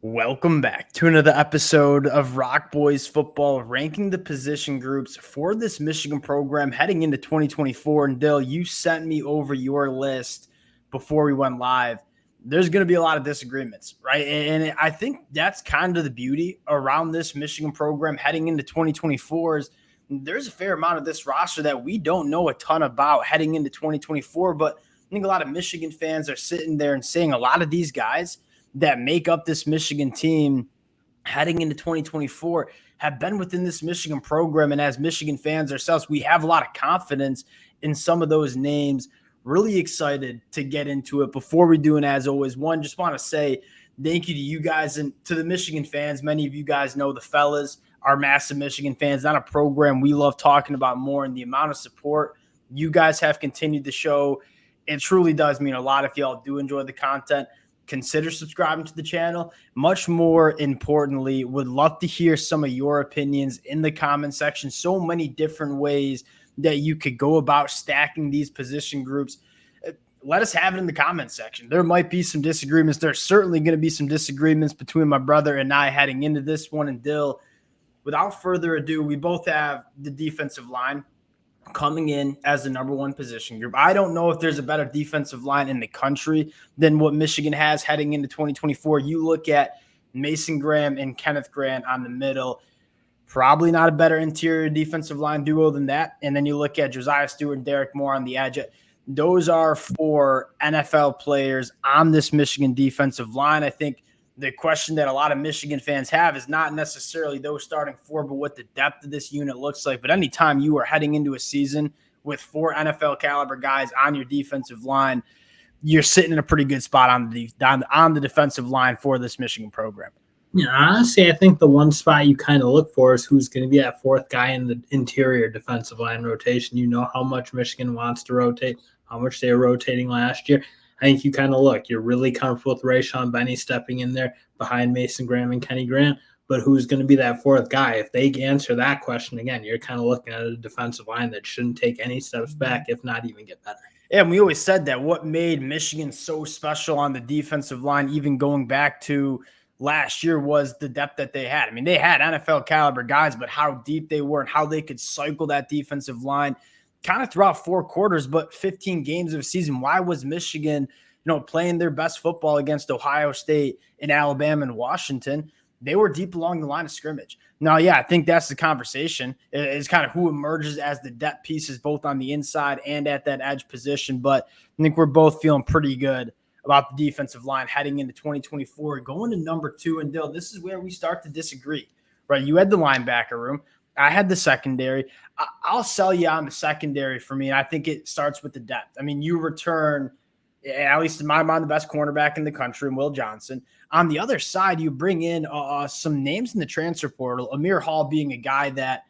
Welcome back to another episode of Rock Boys Football, ranking the position groups for this Michigan program heading into 2024. And Dill, you sent me over your list before we went live. There's going to be a lot of disagreements, right? And I think that's kind of the beauty around this Michigan program heading into 2024 is there's a fair amount of this roster that we don't know a ton about heading into 2024. But I think a lot of Michigan fans are sitting there and saying a lot of these guys that make up this Michigan team heading into 2024 have been within this Michigan program. And as Michigan fans ourselves, we have a lot of confidence in some of those names. Really excited to get into it. Before we do, and as always, one, just want to say thank you to you guys and to the Michigan fans. Many of you guys know the fellas are massive Michigan fans. Not a program we love talking about more, and the amount of support you guys have continued to show. It truly does mean a lot if y'all do enjoy the content. Consider subscribing to the channel. Much more importantly, would love to hear some of your opinions in the comment section. So many different ways that you could go about stacking these position groups. Let us have it in the comment section. There might be some disagreements. There's certainly going to be some disagreements between my brother and I heading into this one. And Dill, without further ado, we both have the defensive line coming in as the number one position group. I don't know if there's a better defensive line in the country than what Michigan has heading into 2024. You look at Mason Graham and Kenneth Grant on the middle, probably not a better interior defensive line duo than that. And then you look at Josiah Stewart and Derek Moore on the edge. Those are four NFL players on this Michigan defensive line. I think the question that a lot of Michigan fans have is not necessarily those starting four, but what the depth of this unit looks like. But anytime you are heading into a season with four NFL caliber guys on your defensive line, you're sitting in a pretty good spot on the defensive line for this Michigan program. Yeah, honestly, I think the one spot you kind of look for is who's going to be that fourth guy in the interior defensive line rotation. You know how much Michigan wants to rotate, how much they were rotating last year. I think you kind of look, you're really comfortable with Rayshon Benny stepping in there behind Mason Graham and Kenny Grant, but who's going to be that fourth guy? If they answer that question again, you're kind of looking at a defensive line that shouldn't take any steps back, if not even get better. Yeah, and we always said that what made Michigan so special on the defensive line, even going back to last year, was the depth that they had. I mean, they had NFL caliber guys, but how deep they were and how they could cycle that defensive line kind of throughout 4 quarters, but 15 games of a season. Why was Michigan, playing their best football against Ohio State and Alabama and Washington? They were deep along the line of scrimmage. Now, yeah, I think that's the conversation. It's kind of who emerges as the depth pieces, both on the inside and at that edge position. But I think we're both feeling pretty good about the defensive line heading into 2024. Going to number 2, and Dill, this is where we start to disagree, right? You had the linebacker room. I had the secondary. I'll sell you on the secondary for me, and I think it starts with the depth. I mean, you return, at least in my mind, the best cornerback in the country, Will Johnson. On the other side, you bring in some names in the transfer portal, Amir Hall being a guy that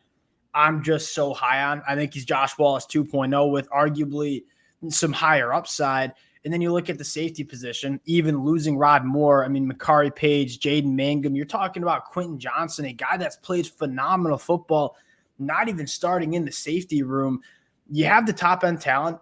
I'm just so high on. I think he's Josh Wallace 2.0 with arguably some higher upside. And then you look at the safety position, even losing Rod Moore. I mean, Makari Page, Jaden Mangum. You're talking about Quentin Johnson, a guy that's played phenomenal football, not even starting in the safety room. You have the top end talent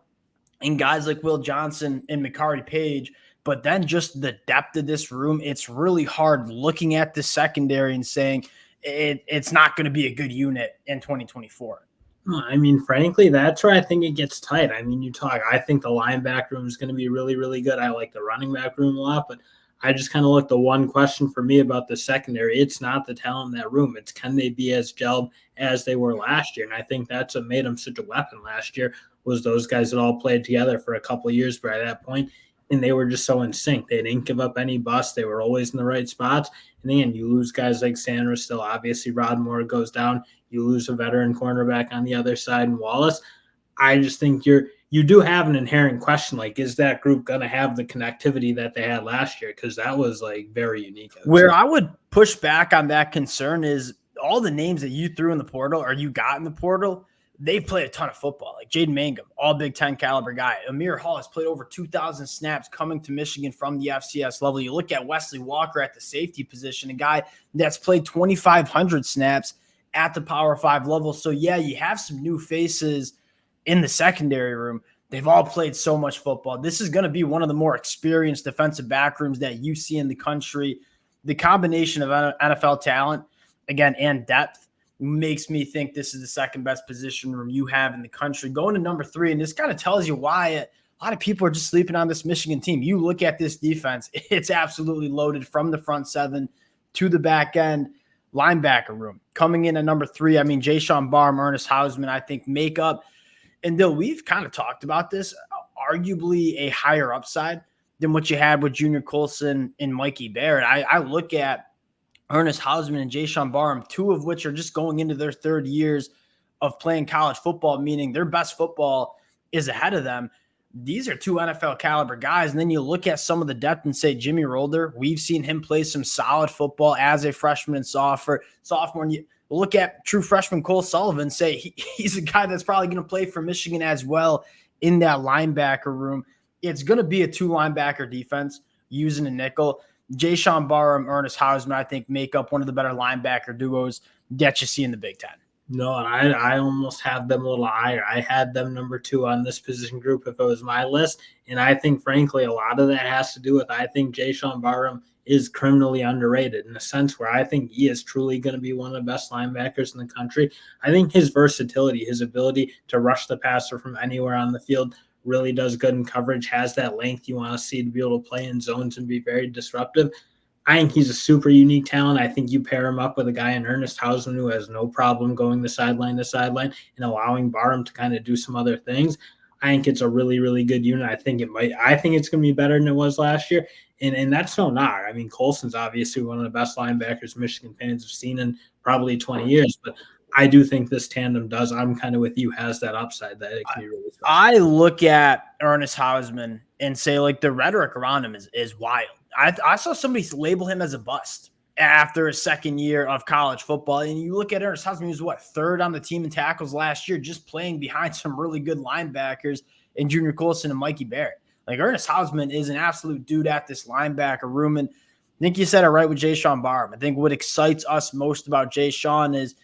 in guys like Will Johnson and Makari Page, but then just the depth of this room, it's really hard looking at the secondary and saying it's not going to be a good unit in 2024. I mean, frankly, that's where I think it gets tight. I mean, I think the linebacker room is going to be really, really good. I like the running back room a lot, but I just kind of look, the one question for me about the secondary, it's not the talent in that room. It's can they be as gelled as they were last year? And I think that's what made them such a weapon last year, was those guys that all played together for a couple of years by that point, and they were just so in sync. They didn't give up any busts. They were always in the right spots. And then you lose guys like Sanders still. Obviously, Rod Moore goes down. You lose a veteran cornerback on the other side in Wallace. I just think you do have an inherent question, like, is that group going to have the connectivity that they had last year? Because that was, like, very unique. I would push back on that concern is all the names that you threw in the portal or you got in the portal, they've played a ton of football. Like Jaden Mangum, all Big Ten caliber guy. Amir Hall has played over 2,000 snaps coming to Michigan from the FCS level. You look at Wesley Walker at the safety position, a guy that's played 2,500 snaps at the Power 5 level. So, yeah, you have some new faces in the secondary room. They've all played so much football. This is going to be one of the more experienced defensive back rooms that you see in the country. the combination of NFL talent, again, and depth makes me think this is the second best position room you have in the country. Going to number 3, and this kind of tells you why a lot of people are just sleeping on this Michigan team. You look at this defense, it's absolutely loaded from the front 7 to the back end. Linebacker room coming in at number 3. I mean, Jayshawn Barham, Ernest Hausman, I think make up, and Dill, we've kind of talked about this, arguably a higher upside than what you had with Junior Colson and Mikey Barrett. I look at Ernest Hausman and Jayshawn Barham, 2 of which are just going into their 3rd years of playing college football, meaning their best football is ahead of them. These are 2 NFL caliber guys. And then you look at some of the depth and say, Jimmy Rolder, we've seen him play some solid football as a freshman and sophomore. And you look at true freshman Cole Sullivan, say he's a guy that's probably going to play for Michigan as well in that linebacker room. It's going to be a 2 linebacker defense using a nickel. Jayshawn Barham, Ernest Hausman, I think make up one of the better linebacker duos that you see in the Big Ten. No, and I almost have them a little higher. I had them number 2 on this position group if it was my list. And I think, frankly, a lot of that has to do with I think Jayshawn Barham is criminally underrated in a sense where I think he is truly going to be one of the best linebackers in the country. I think his versatility, his ability to rush the passer from anywhere on the field really does good in coverage, has that length you want to see to be able to play in zones and be very disruptive. I think he's a super unique talent. I think you pair him up with a guy in Ernest Hausman who has no problem going the sideline to sideline and allowing Barham to kind of do some other things. I think it's a really, really good unit. I think it's going to be better than it was last year. And that's no knock. I mean, Colson's obviously one of the best linebackers Michigan fans have seen in probably 20 years, but I do think this tandem does. I'm kind of with you, has that upside that it can be really special. I look at Ernest Hausman and say, like, the rhetoric around him is wild. I saw somebody label him as a bust after his 2nd year of college football. And you look at Ernest Hausman, he was 3rd on the team in tackles last year, just playing behind some really good linebackers in Junior Colson and Mikey Barrett. Like, Ernest Hausman is an absolute dude at this linebacker room. And I think you said it right with Jayshawn Barham. I think what excites us most about Jayshawn is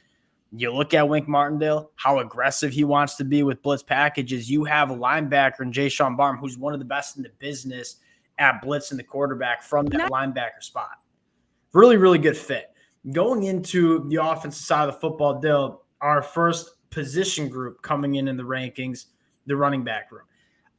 you look at Wink Martindale, how aggressive he wants to be with blitz packages. You have a linebacker in Jayshawn Barham who's one of the best in the business at blitzing the quarterback from that linebacker spot. Really, really good fit. Going into the offensive side of the football, Dill, our first position group coming in the rankings, the running back room.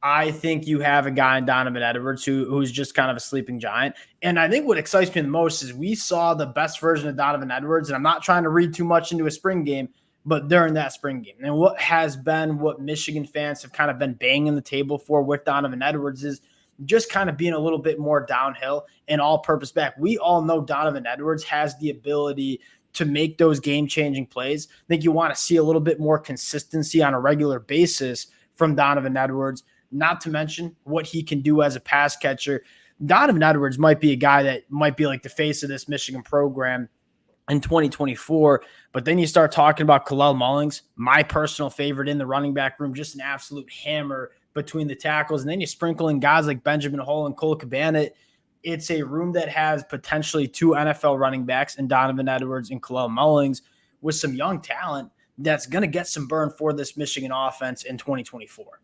I think you have a guy in Donovan Edwards who's just kind of a sleeping giant. And I think what excites me the most is we saw the best version of Donovan Edwards, and I'm not trying to read too much into a spring game, but during that spring game. And what Michigan fans have kind of been banging the table for with Donovan Edwards is just kind of being a little bit more downhill and all-purpose back. We all know Donovan Edwards has the ability to make those game-changing plays. I think you want to see a little bit more consistency on a regular basis from Donovan Edwards, not to mention what he can do as a pass catcher. Donovan Edwards might be a guy that might be like the face of this Michigan program in 2024. But then you start talking about Kalel Mullings, my personal favorite in the running back room, just an absolute hammer between the tackles. And then you sprinkle in guys like Benjamin Hull and Cole Cabana. It's a room that has potentially 2 NFL running backs in Donovan Edwards and Kalel Mullings with some young talent that's going to get some burn for this Michigan offense in 2024.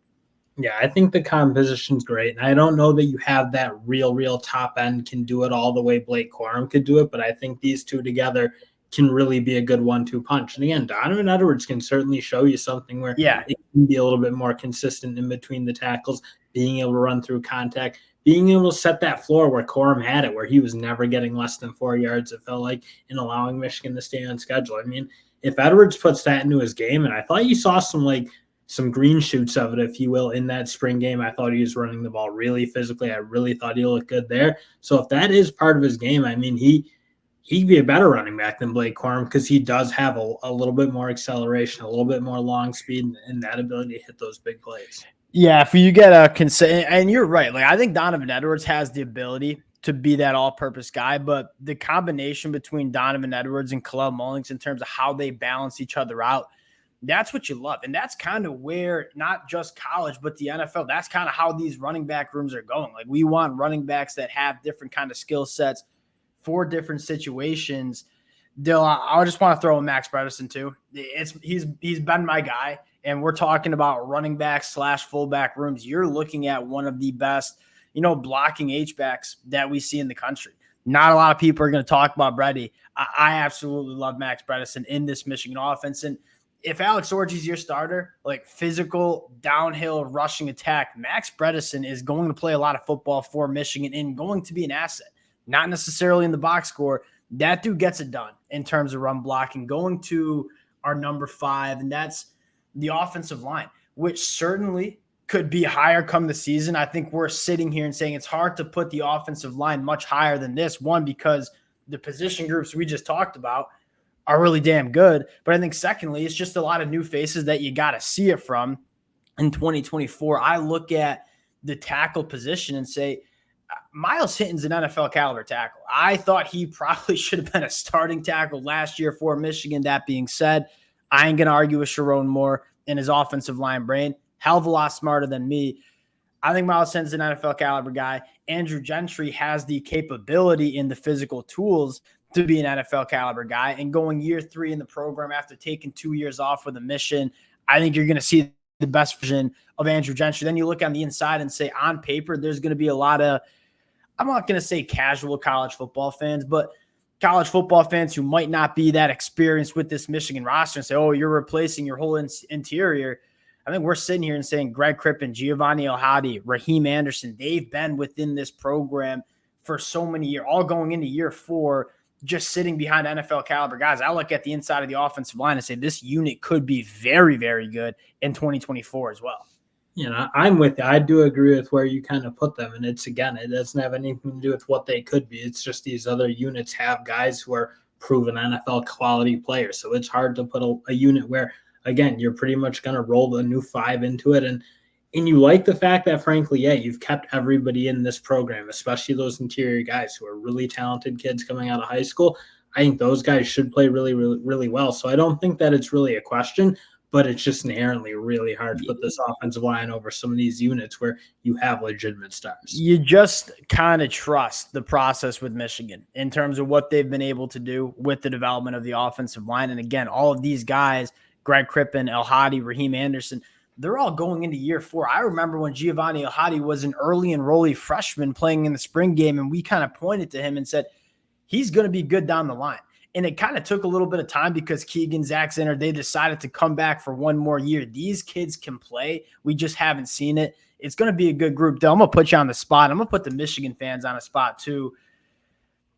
Yeah, I think the composition's great. And I don't know that you have that real top end can do it all the way Blake Corum could do it, but I think these 2 together can really be a good 1-2 punch. And again, Donovan Edwards can certainly show you something where it can be a little bit more consistent in between the tackles, being able to run through contact, being able to set that floor where Corum had it, where he was never getting less than 4 yards, it felt like, and allowing Michigan to stay on schedule. I mean, if Edwards puts that into his game, and I thought you saw some green shoots of it, if you will, in that spring game. I thought he was running the ball really physically. I really thought he looked good there. So if that is part of his game, I mean, he'd be a better running back than Blake Corum because he does have a little bit more acceleration, a little bit more long speed, and that ability to hit those big plays. Yeah, if you get and you're right. Like, I think Donovan Edwards has the ability to be that all-purpose guy, but the combination between Donovan Edwards and Kalel Mullings in terms of how they balance each other out, that's what you love. And that's kind of where not just college, but the NFL, that's kind of how these running back rooms are going. Like, we want running backs that have different kind of skill sets for different situations. Dill, I just want to throw in Max Bredesen too. He's been my guy, and we're talking about running back / fullback rooms. You're looking at one of the best, blocking H-backs that we see in the country. Not a lot of people are going to talk about Brady. I absolutely love Max Bredesen in this Michigan offense. And if Alex Orji's your starter, like physical, downhill, rushing attack, Max Bredesen is going to play a lot of football for Michigan and going to be an asset. Not necessarily in the box score. That dude gets it done in terms of run blocking. Going to our number 5, and that's the offensive line, which certainly could be higher come the season. I think we're sitting here and saying it's hard to put the offensive line much higher than this. One, because the position groups we just talked about are really damn good. But I think secondly, it's just a lot of new faces that you got to see it from in 2024. I look at the tackle position and say, Miles Hinton's an NFL caliber tackle. I thought he probably should have been a starting tackle last year for Michigan. That being said, I ain't going to argue with Sharon Moore and his offensive line brain. Hell of a lot smarter than me. I think Miles Hinton's an NFL caliber guy. Andrew Gentry has the capability and the physical tools to be an NFL caliber guy. And going year 3 in the program after taking 2 years off with a mission, I think you're going to see the best version of Andrew Gentry. Then you look on the inside and say, on paper, there's going to be a lot of, I'm not going to say casual college football fans, but college football fans who might not be that experienced with this Michigan roster and say, oh, you're replacing your whole interior. I think we're sitting here and saying Greg Crippen, Giovanni El-Hadi, Raheem Anderson, they've been within this program for so many years, all going into year 4, just sitting behind NFL caliber guys. I look at the inside of the offensive line and say this unit could be very, very good in 2024 as well. I'm with you. I do agree with where you kind of put them. And it's, again, it doesn't have anything to do with what they could be. It's just these other units have guys who are proven NFL quality players. So it's hard to put a unit where, again, you're pretty much going to roll the new 5 into it. And you like the fact that, frankly, you've kept everybody in this program, especially those interior guys who are really talented kids coming out of high school. I think those guys should play really, really, really well. So I don't think that it's really a question, but it's just inherently really hard to put this offensive line over some of these units where you have legitimate stars. You just kind of trust the process with Michigan in terms of what they've been able to do with the development of the offensive line. And again, all of these guys, Greg Crippen, El-Hadi, Raheem Anderson, they're all going into year 4. I remember when Giovanni El-Hadi was an early enrollee freshman playing in the spring game, and we kind of pointed to him and said, he's going to be good down the line. And it kind of took a little bit of time because Keegan, Zach Zinner, they decided to come back for one more year. These kids can play. We just haven't seen it. It's going to be a good group. Dale, I'm going to put you on the spot. I'm going to put the Michigan fans on a spot too.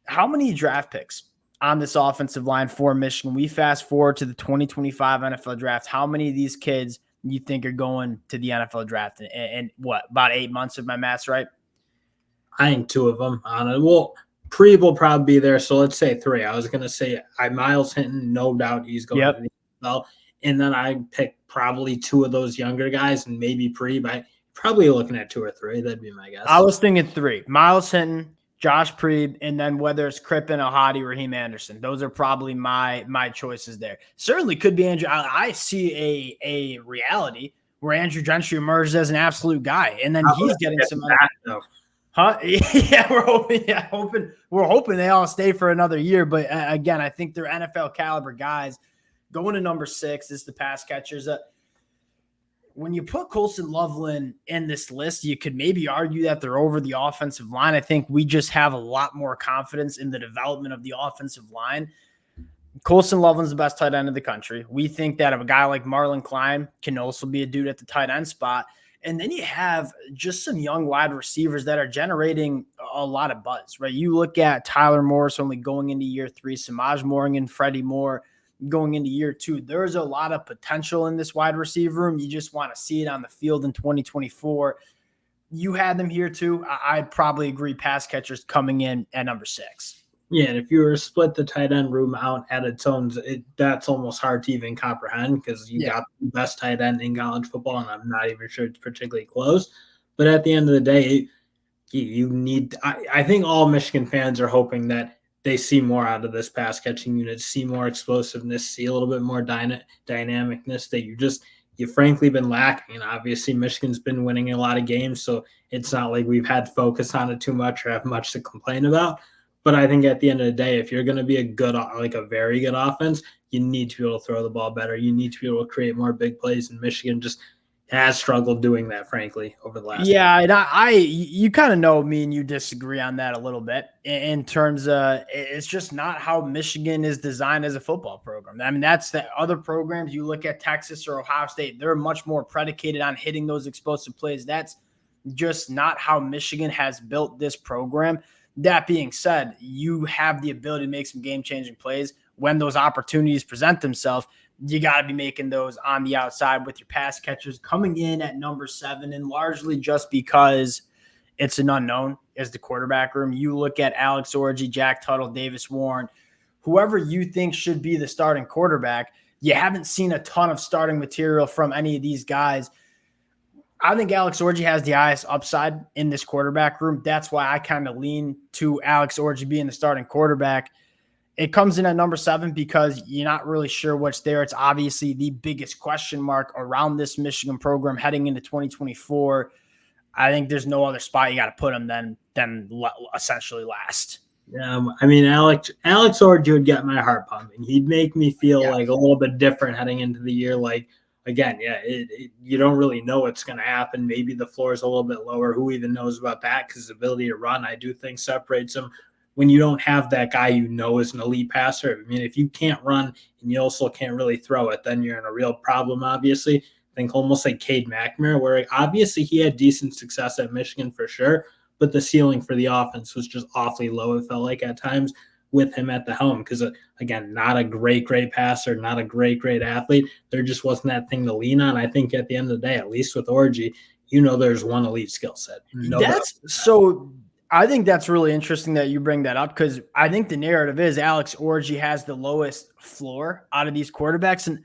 How many draft picks on this offensive line for Michigan? We fast forward to the 2025 NFL draft. How many of these kids you think are going to the NFL draft? And what, about 8 months if my math's right? I think 2 of them. Well, Pre will probably be there, so let's say 3. I was going to say Miles Hinton, no doubt he's going to the NFL. And then I pick probably 2 of those younger guys and maybe Pre, but probably looking at 2 or 3. That'd be my guess. I was thinking 3. Miles Hinton, Josh Preeb, and then whether it's Crippen, El-Hadi, Raheem Anderson. Those are probably my choices there. Certainly could be Andrew. I see a reality where Andrew Gentry emerges as an absolute guy, and then he's getting some money. Huh? Yeah, we're hoping. Yeah, we're hoping they all stay for another year. But again, I think they're NFL caliber guys. Going to number 6 is the pass catchers. When you put Colson Loveland in this list, you could maybe argue that they're over the offensive line. I think we just have a lot more confidence in the development of the offensive line. Colson Loveland's the best tight end in the country. We think that a guy like Marlon Klein can also be a dude at the tight end spot. And then you have just some young wide receivers that are generating a lot of buzz, right? You look at Tyler Morris only going into year 3, Samaj Morgan, Freddie Moore going into year 2. There's a lot of potential in this wide receiver room. You just want to see it on the field in 2024. You had them here too. I'd probably agree pass catchers coming in at number 6. Yeah, and if you were to split the tight end room out at its own, that's almost hard to even comprehend because you got the best tight end in college football, and I'm not even sure it's particularly close. But at the end of the day, you need – I think all Michigan fans are hoping that they see more out of this pass-catching unit, see more explosiveness, see a little bit more dynamicness that you've frankly been lacking. And obviously Michigan's been winning a lot of games, so it's not like we've had focus on it too much or have much to complain about. But I think at the end of the day, if you're going to be a very good offense, you need to be able to throw the ball better. You need to be able to create more big plays. And Michigan just has struggled doing that, frankly, over the last Yeah, and you kind of know me and you disagree on that a little bit in terms of it's just not how Michigan is designed as a football program. I mean, that's the other programs you look at Texas or Ohio State, they're much more predicated on hitting those explosive plays. That's just not how Michigan has built this program. That being said, you have the ability to make some game-changing plays when those opportunities present themselves. You got to be making those on the outside with your pass catchers coming in at number 7, and largely just because it's an unknown as the quarterback room. You look at Alex Orji, Jack Tuttle, Davis Warren, whoever you think should be the starting quarterback. You haven't seen a ton of starting material from any of these guys. I think Alex Orji has the highest upside in this quarterback room. That's why I kind of lean to Alex Orji being the starting quarterback. It comes in at number 7 because you're not really sure what's there. It's obviously the biggest question mark around this Michigan program heading into 2024. I think there's no other spot you got to put him than essentially last. I mean, Alex Orji would get my heart pumping. He'd make me feel like a little bit different heading into the year. Like, again, you don't really know what's going to happen. Maybe the floor is a little bit lower. Who even knows about that? Because his ability to run, I do think, separates him. When you don't have that guy you know is an elite passer, I mean, if you can't run and you also can't really throw it, then you're in a real problem, obviously. I think almost like Cade McNamara, where obviously he had decent success at Michigan for sure, but the ceiling for the offense was just awfully low, it felt like at times, with him at the helm. Because, again, not a great passer, not a great athlete. There just wasn't that thing to lean on. I think at the end of the day, at least with Orji, there's one elite skill set. I think that's really interesting that you bring that up because I think the narrative is Alex Orji has the lowest floor out of these quarterbacks. And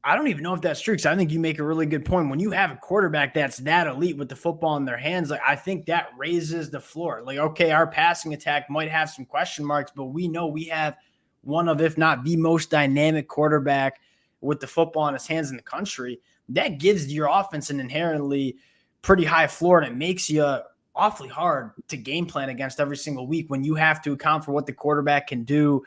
I don't even know if that's true because I think you make a really good point. When you have a quarterback that's that elite with the football in their hands, like I think that raises the floor. Like, okay, our passing attack might have some question marks, but we know we have one of, if not the most dynamic quarterback with the football in his hands in the country. That gives your offense an inherently pretty high floor, and it makes you awfully hard to game plan against every single week when you have to account for what the quarterback can do.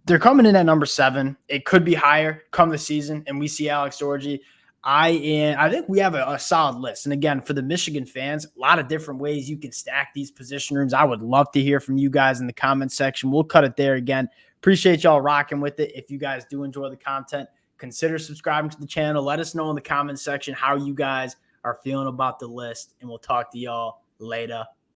They're coming in at number 7. It could be higher come the season, and we see Alex Orji. I think we have a solid list. And again, for the Michigan fans, a lot of different ways you can stack these position rooms. I would love to hear from you guys in the comment section. We'll cut it there again. Appreciate y'all rocking with it. If you guys do enjoy the content, consider subscribing to the channel. Let us know in the comment section how you guys are feeling about the list, and we'll talk to y'all later.